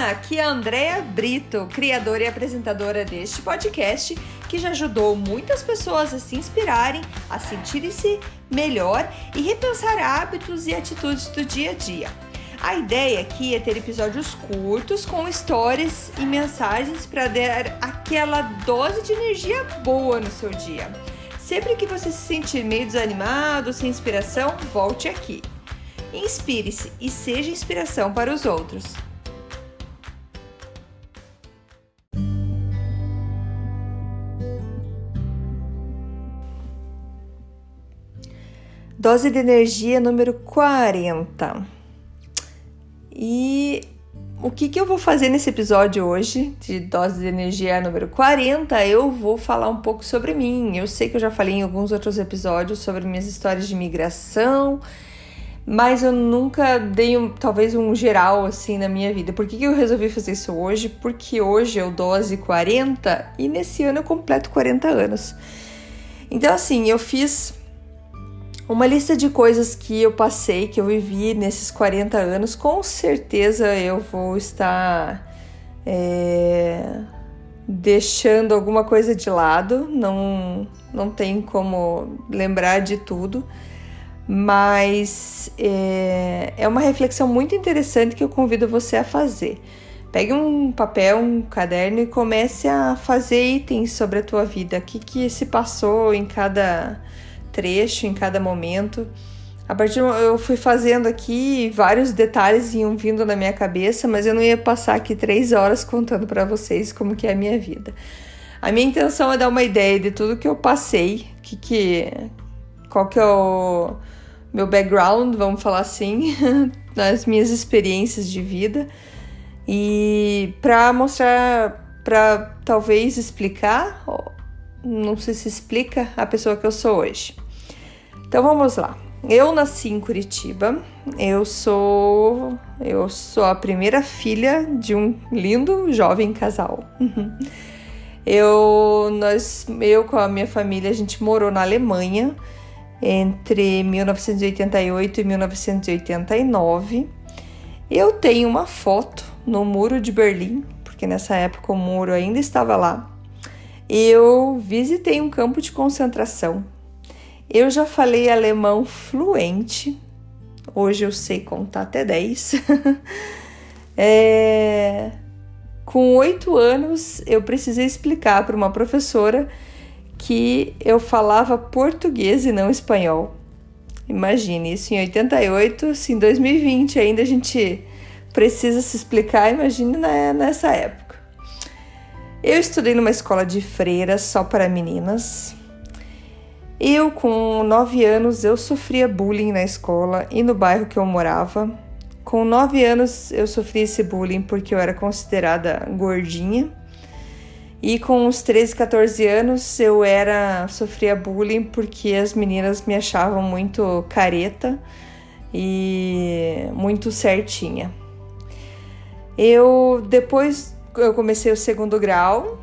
Olá, aqui é a Andrea Brito, criadora e apresentadora deste podcast, que já ajudou muitas pessoas a se inspirarem, a sentirem-se melhor e repensar hábitos e atitudes do dia a dia. A ideia aqui é ter episódios curtos com histórias e mensagens para dar aquela dose de energia boa no seu dia. Sempre que você se sentir meio desanimado, sem inspiração, volte aqui. Inspire-se e seja inspiração para os outros. Dose de energia número 40. E o que eu vou fazer nesse episódio hoje, de dose de energia número 40, eu vou falar um pouco sobre mim. Eu sei que eu já falei em alguns outros episódios sobre minhas histórias de migração, mas eu nunca dei talvez um geral assim na minha vida. Por que eu resolvi fazer isso hoje? Porque hoje eu dose 40 e nesse ano eu completo 40 anos. Então assim, eu fiz uma lista de coisas que eu passei, que eu vivi nesses 40 anos. Com certeza eu vou estar deixando alguma coisa de lado, não tem como lembrar de tudo, mas é uma reflexão muito interessante que eu convido você a fazer. Pegue um papel, um caderno e comece a fazer itens sobre a tua vida, o que se passou em cada trecho, em cada momento. Eu fui fazendo aqui, vários detalhes iam vindo na minha cabeça, mas eu não ia passar aqui 3 horas contando para vocês como que é a minha vida. A minha intenção é dar uma ideia de tudo que eu passei, qual que é o meu background, vamos falar assim, nas minhas experiências de vida, e para mostrar, para talvez explicar, não sei se explica, a pessoa que eu sou hoje. Então vamos lá. Eu nasci em Curitiba, eu sou a primeira filha de um lindo jovem casal. Eu com a minha família, a gente morou na Alemanha entre 1988 e 1989. Eu tenho uma foto no Muro de Berlim, porque nessa época o muro ainda estava lá. Eu visitei um campo de concentração. Eu já falei alemão fluente. Hoje eu sei contar até 10. Com 8 anos, eu precisei explicar para uma professora que eu falava português e não espanhol. Imagine, isso em 88, se em 2020 ainda a gente precisa se explicar, imagine nessa época. Eu estudei numa escola de freiras só para meninas. Eu, com 9 anos, eu sofria bullying na escola e no bairro que eu morava. Com 9 anos, eu sofri esse bullying porque eu era considerada gordinha. E com uns 13, 14 anos, eu sofria bullying porque as meninas me achavam muito careta e muito certinha. Depois eu comecei o segundo grau.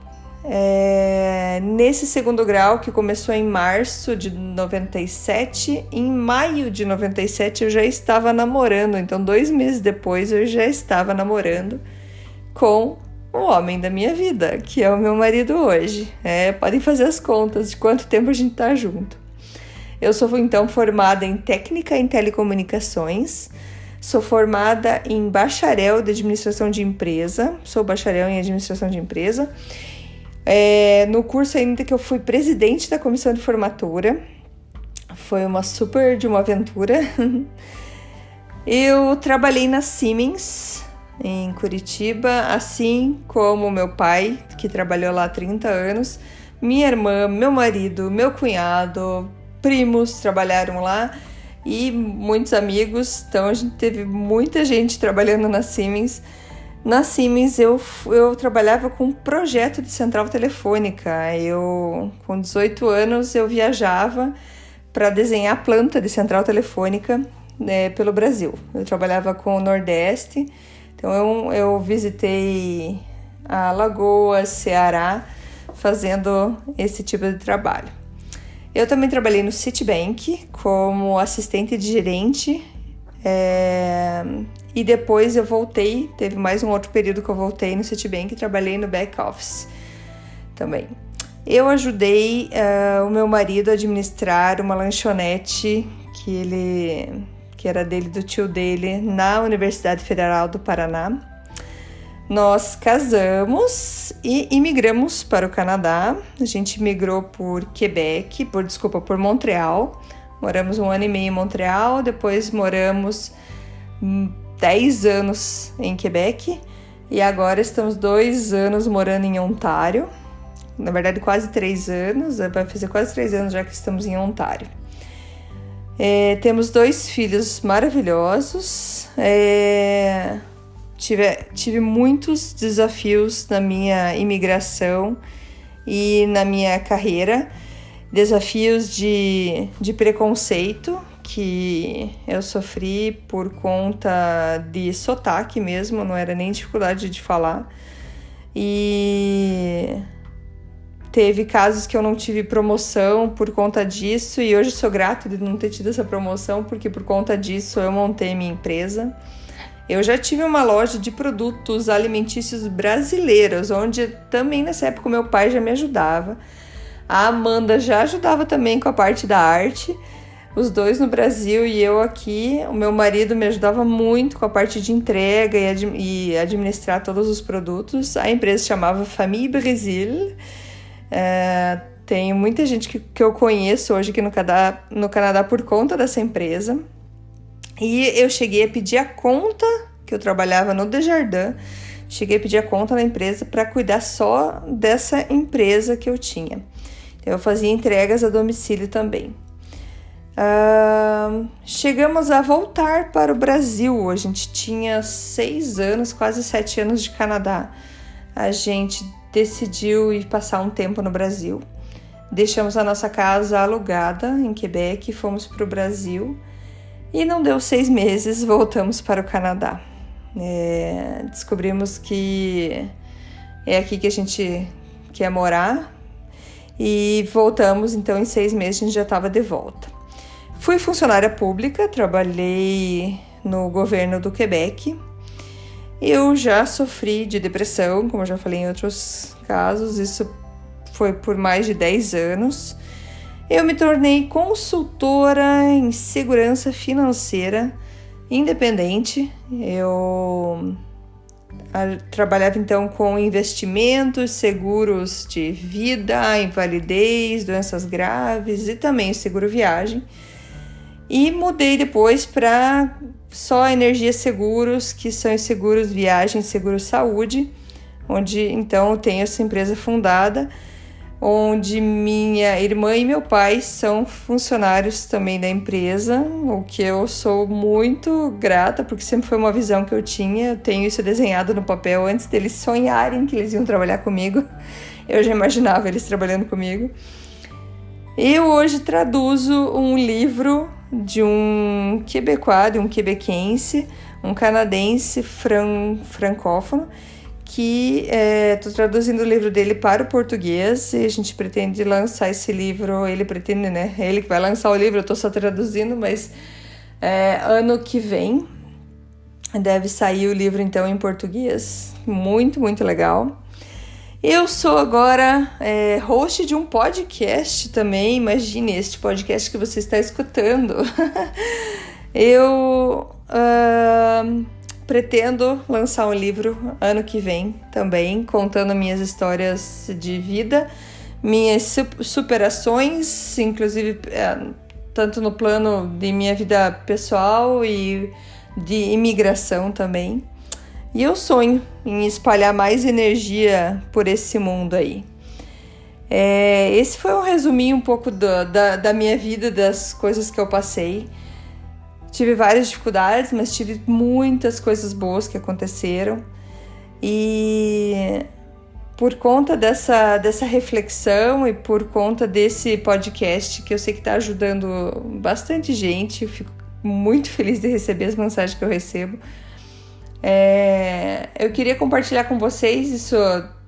Nesse segundo grau, que começou em março de 97, em maio de 97 eu já estava namorando, então 2 meses depois eu já estava namorando com o homem da minha vida, que é o meu marido hoje. Podem fazer as contas de quanto tempo a gente tá junto. Eu sou então formada em técnica em telecomunicações, sou formada em bacharel de administração de empresa, sou bacharel em administração de empresa. No curso ainda que eu fui presidente da comissão de formatura, foi uma super de uma aventura. Eu trabalhei na Siemens em Curitiba, assim como meu pai, que trabalhou lá há 30 anos, minha irmã, meu marido, meu cunhado, primos trabalharam lá e muitos amigos, então a gente teve muita gente trabalhando na Siemens. Na Siemens eu trabalhava com um projeto de central telefônica. Com 18 anos, eu viajava para desenhar a planta de central telefônica pelo Brasil. Eu trabalhava com o Nordeste, então eu visitei Alagoas, Ceará, fazendo esse tipo de trabalho. Eu também trabalhei no Citibank como assistente de gerente e depois eu voltei, teve mais um outro período que eu voltei no Citibank e trabalhei no back office também. Eu ajudei o meu marido a administrar uma lanchonete que era dele, do tio dele, na Universidade Federal do Paraná. Nós casamos e imigramos para o Canadá. A gente migrou por Montreal. Moramos 1 ano e meio em Montreal, depois moramos 10 anos em Quebec e agora estamos 2 anos morando em Ontário. Na verdade, quase 3 anos, vai fazer quase 3 anos já que estamos em Ontário. Temos 2 filhos maravilhosos. Tive muitos desafios na minha imigração e na minha carreira. Desafios de preconceito que eu sofri por conta de sotaque mesmo, não era nem dificuldade de falar. E teve casos que eu não tive promoção por conta disso, e hoje sou grata de não ter tido essa promoção, porque por conta disso eu montei minha empresa. Eu já tive uma loja de produtos alimentícios brasileiros, onde também nessa época meu pai já me ajudava. A Amanda já ajudava também com a parte da arte, os 2 no Brasil e eu aqui. O meu marido me ajudava muito com a parte de entrega e administrar todos os produtos. A empresa se chamava Famille Brasil. Tem muita gente que eu conheço hoje aqui no Canadá por conta dessa empresa. E eu cheguei a pedir a conta, que eu trabalhava no Desjardins, cheguei a pedir a conta na empresa para cuidar só dessa empresa que eu tinha. Então, eu fazia entregas a domicílio também. Chegamos a voltar para o Brasil. A gente tinha 6 anos, quase 7 anos de Canadá. A gente decidiu ir passar um tempo no Brasil. Deixamos a nossa casa alugada em Quebec e fomos para o Brasil. E não deu 6 meses, voltamos para o Canadá. Descobrimos que é aqui que a gente quer morar. E voltamos, então em 6 meses a gente já estava de volta. Fui funcionária pública, trabalhei no governo do Quebec. Eu já sofri de depressão, como eu já falei em outros casos, isso foi por mais de 10 anos. Eu me tornei consultora em segurança financeira independente. Eu trabalhava então com investimentos, seguros de vida, invalidez, doenças graves e também seguro viagem. E mudei depois para só Energia Seguros, que são os seguros viagem e seguro saúde, onde então eu tenho essa empresa fundada, onde minha irmã e meu pai são funcionários também da empresa, o que eu sou muito grata, porque sempre foi uma visão que eu tinha. Eu tenho isso desenhado no papel antes deles sonharem que eles iam trabalhar comigo. Eu já imaginava eles trabalhando comigo. Eu hoje traduzo um livro de um quebecois, de um quebequense, um canadense francófono, que estou traduzindo o livro dele para o português e a gente pretende lançar esse livro. Ele pretende, né? Ele que vai lançar o livro, eu estou só traduzindo, mas ano que vem deve sair o livro então em português. Muito, muito legal. Eu sou agora host de um podcast também. Imagine este podcast que você está escutando. Eu pretendo lançar um livro ano que vem também, contando minhas histórias de vida, minhas superações, inclusive tanto no plano de minha vida pessoal e de imigração também. E eu sonho em espalhar mais energia por esse mundo aí. Esse foi um resuminho um pouco da minha vida, das coisas que eu passei. Tive várias dificuldades, mas tive muitas coisas boas que aconteceram. E por conta dessa reflexão e por conta desse podcast, que eu sei que está ajudando bastante gente, eu fico muito feliz de receber as mensagens que eu recebo. Eu queria compartilhar com vocês, isso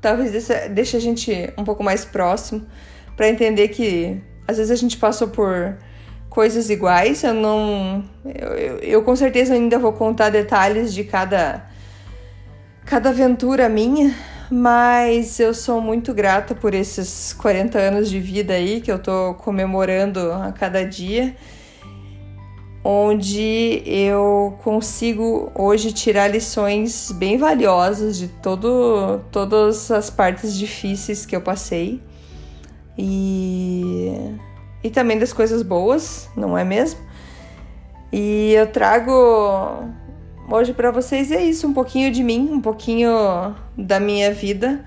talvez deixe a gente um pouco mais próximo, para entender que às vezes a gente passou por coisas iguais. Eu com certeza ainda vou contar detalhes de cada aventura minha, mas eu sou muito grata por esses 40 anos de vida aí que eu tô comemorando a cada dia, onde eu consigo hoje tirar lições bem valiosas de todas as partes difíceis que eu passei e também das coisas boas, não é mesmo? E eu trago hoje para vocês isso, um pouquinho de mim, um pouquinho da minha vida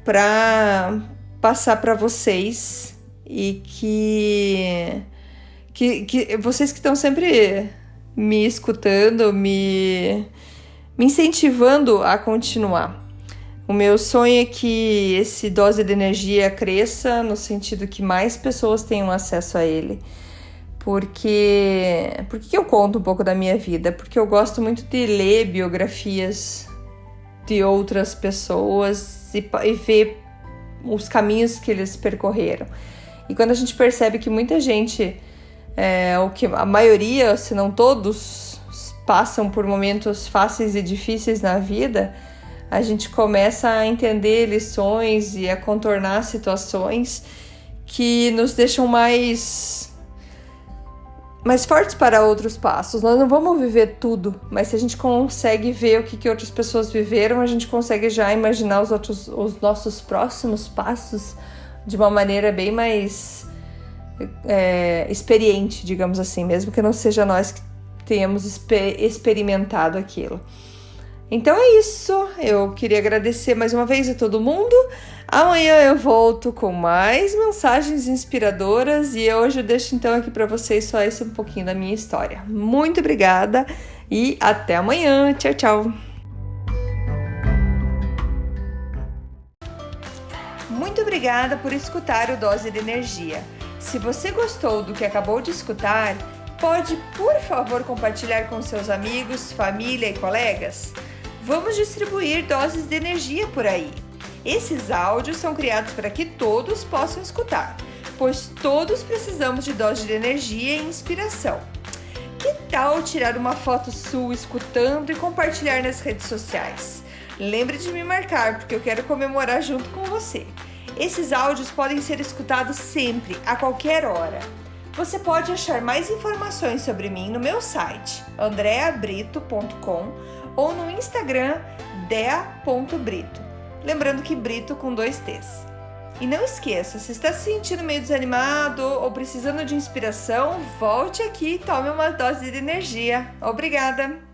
para passar para vocês e que vocês que estão sempre me escutando, me incentivando a continuar. O meu sonho é que esse dose de energia cresça no sentido que mais pessoas tenham acesso a ele. Por que eu conto um pouco da minha vida? Porque eu gosto muito de ler biografias de outras pessoas e ver os caminhos que eles percorreram. E quando a gente percebe que muita gente, ou que a maioria, se não todos, passam por momentos fáceis e difíceis na vida, a gente começa a entender lições e a contornar situações que nos deixam mais fortes para outros passos. Nós não vamos viver tudo, mas se a gente consegue ver o que outras pessoas viveram, a gente consegue já imaginar os nossos próximos passos de uma maneira bem mais experiente, digamos assim, mesmo que não seja nós que tenhamos experimentado aquilo. Então é isso, eu queria agradecer mais uma vez a todo mundo. Amanhã eu volto com mais mensagens inspiradoras e hoje eu deixo então aqui para vocês só esse um pouquinho da minha história. Muito obrigada e até amanhã. Tchau, tchau. Muito obrigada por escutar o Dose de Energia. Se você gostou do que acabou de escutar, pode, por favor, compartilhar com seus amigos, família e colegas? Vamos distribuir doses de energia por aí. Esses áudios são criados para que todos possam escutar, pois todos precisamos de doses de energia e inspiração. Que tal tirar uma foto sua escutando e compartilhar nas redes sociais? Lembre de me marcar, porque eu quero comemorar junto com você. Esses áudios podem ser escutados sempre, a qualquer hora. Você pode achar mais informações sobre mim no meu site, andreabrito.com, ou no Instagram, dea.brito. Lembrando que Brito com 2 T's. E não esqueça, se está se sentindo meio desanimado ou precisando de inspiração, volte aqui e tome uma dose de energia. Obrigada!